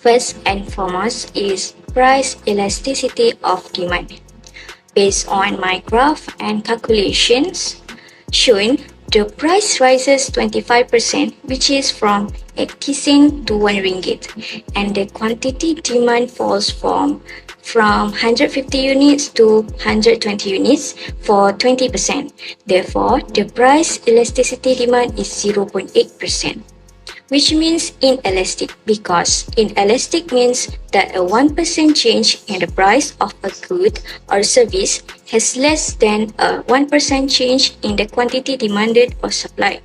First and foremost is price elasticity of demand. Based on my graph and calculations shown, the price rises 25%, which is from 80 cents to 1 ringgit, and the quantity demand falls from 150 units to 120 units for 20%. Therefore, the price elasticity demand is 0.8%. Which means inelastic, because inelastic means that a 1% change in the price of a good or service has less than a 1% change in the quantity demanded or supplied.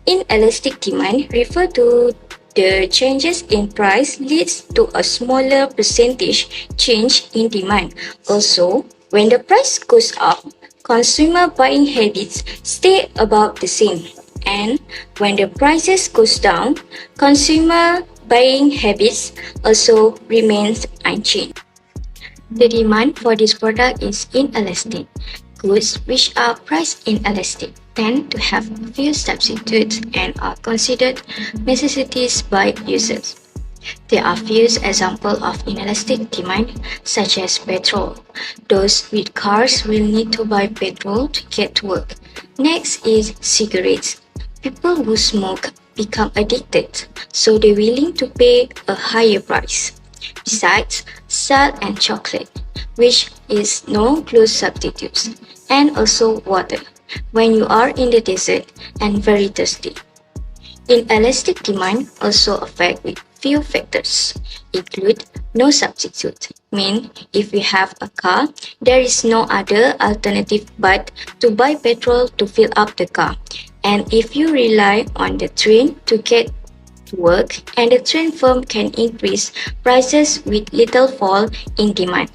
Inelastic demand refers to the changes in price leads to a smaller percentage change in demand. Also, when the price goes up, consumer buying habits stay about the same. And when the prices goes down, consumer buying habits also remains unchanged. The demand for this product is inelastic. Goods which are price inelastic tend to have few substitutes and are considered necessities by users. There are few examples of inelastic demand, such as petrol. Those with cars will need to buy petrol to get to work. Next is cigarettes. People who smoke become addicted, so they're willing to pay a higher price. Besides, salt and chocolate, which is no close substitutes, and also water, when you are in the desert and very thirsty. Inelastic demand also affect with few factors, include no substitute, mean if you have a car, there is no other alternative but to buy petrol to fill up the car. And if you rely on the train to get to work, and the train firm can increase prices with little fall in demand.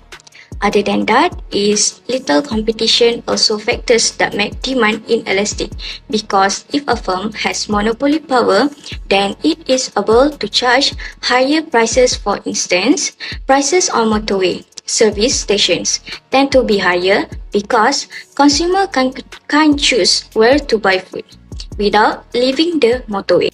Other than that is little competition also factors that make demand inelastic, because if a firm has monopoly power, then it is able to charge higher prices. For instance, prices on motorway service stations tend to be higher because consumer can't choose where to buy food without leaving the motorway.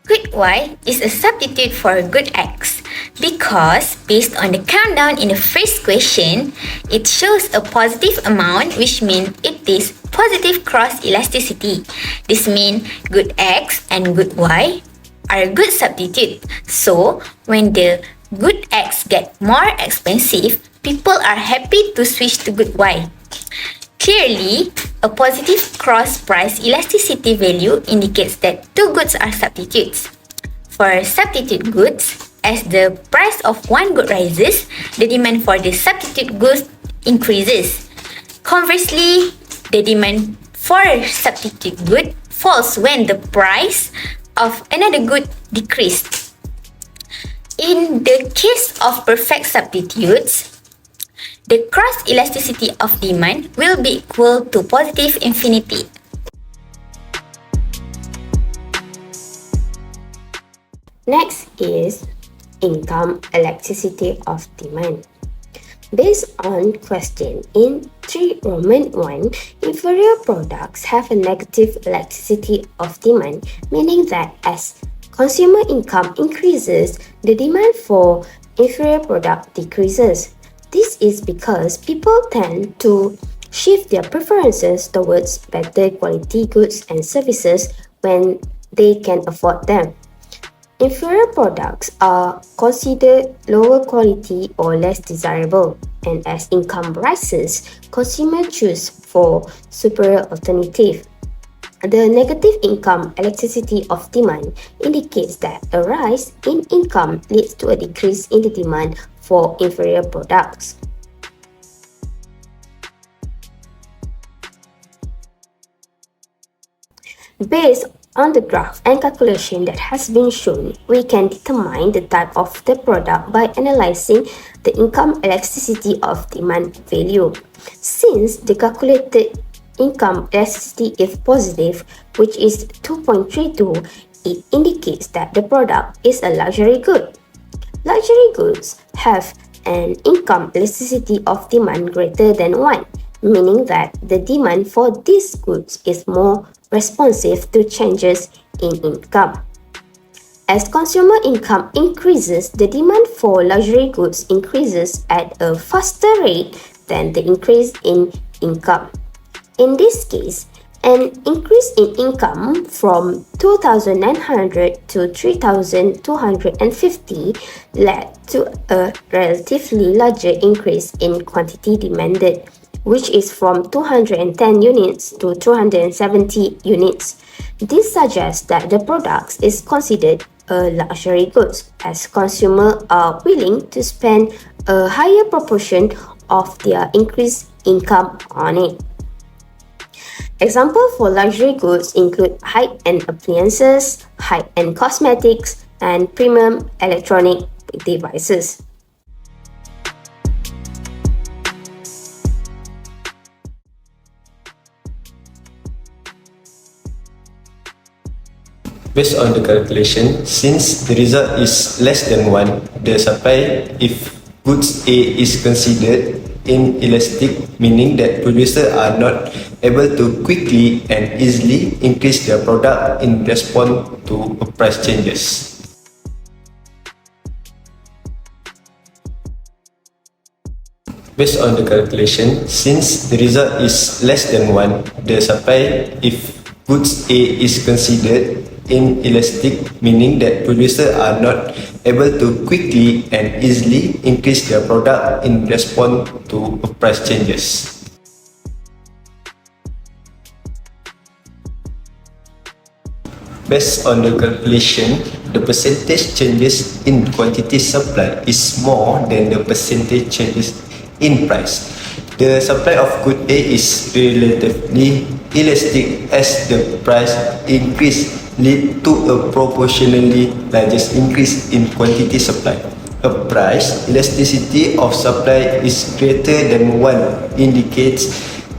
Good Y is a substitute for good X because based on the countdown in the first question, it shows a positive amount, which means it is positive cross elasticity. This means good X and good Y are a good substitute. So when the good X get more expensive, people are happy to switch to good Y. Clearly, a positive cross price elasticity value indicates that two goods are substitutes. For substitute goods, as the price of one good rises, the demand for the substitute goods increases. Conversely, the demand for substitute good falls when the price of another good decreases. In the case of perfect substitutes, the cross elasticity of demand will be equal to positive infinity. Next is income elasticity of demand. Based on question in 3 Roman 1, inferior products have a negative elasticity of demand, meaning that as consumer income increases, the demand for inferior product decreases. This is because people tend to shift their preferences towards better quality goods and services when they can afford them. Inferior products are considered lower quality or less desirable, and as income rises, consumers choose for superior alternative. The negative income elasticity of demand indicates that a rise in income leads to a decrease in the demand for inferior products. Based on the graph and calculation that has been shown, we can determine the type of the product by analyzing the income elasticity of demand value. Since the calculated income elasticity is positive, which is 2.32, it indicates that the product is a luxury good. Luxury goods have an income elasticity of demand greater than 1, meaning that the demand for these goods is more responsive to changes in income. As consumer income increases, the demand for luxury goods increases at a faster rate than the increase in income. In this case, an increase in income from 2,900 to 3,250 led to a relatively larger increase in quantity demanded, which is from 210 units to 270 units. This suggests that the product is considered a luxury goods, as consumers are willing to spend a higher proportion of their increased income on it. Examples for luxury goods include high-end appliances, high-end cosmetics, and premium electronic devices. Based on the calculation, since the result is less than 1, the supply if goods A is considered inelastic, meaning that producers are not able to quickly and easily increase their product in response to price changes. Based on the calculation, since the result is less than 1, the supply if goods A is considered inelastic, meaning that producers are not able to quickly and easily increase their product in response to price changes. Based on the calculation, the percentage changes in quantity supply is more than the percentage changes in price. The supply of good A is relatively elastic as the price increase lead to a proportionally larger increase in quantity supply. A price elasticity of supply is greater than 1 indicates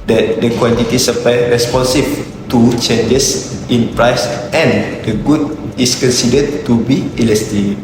that the quantity supply responsive to changes in price and the good is considered to be elastic.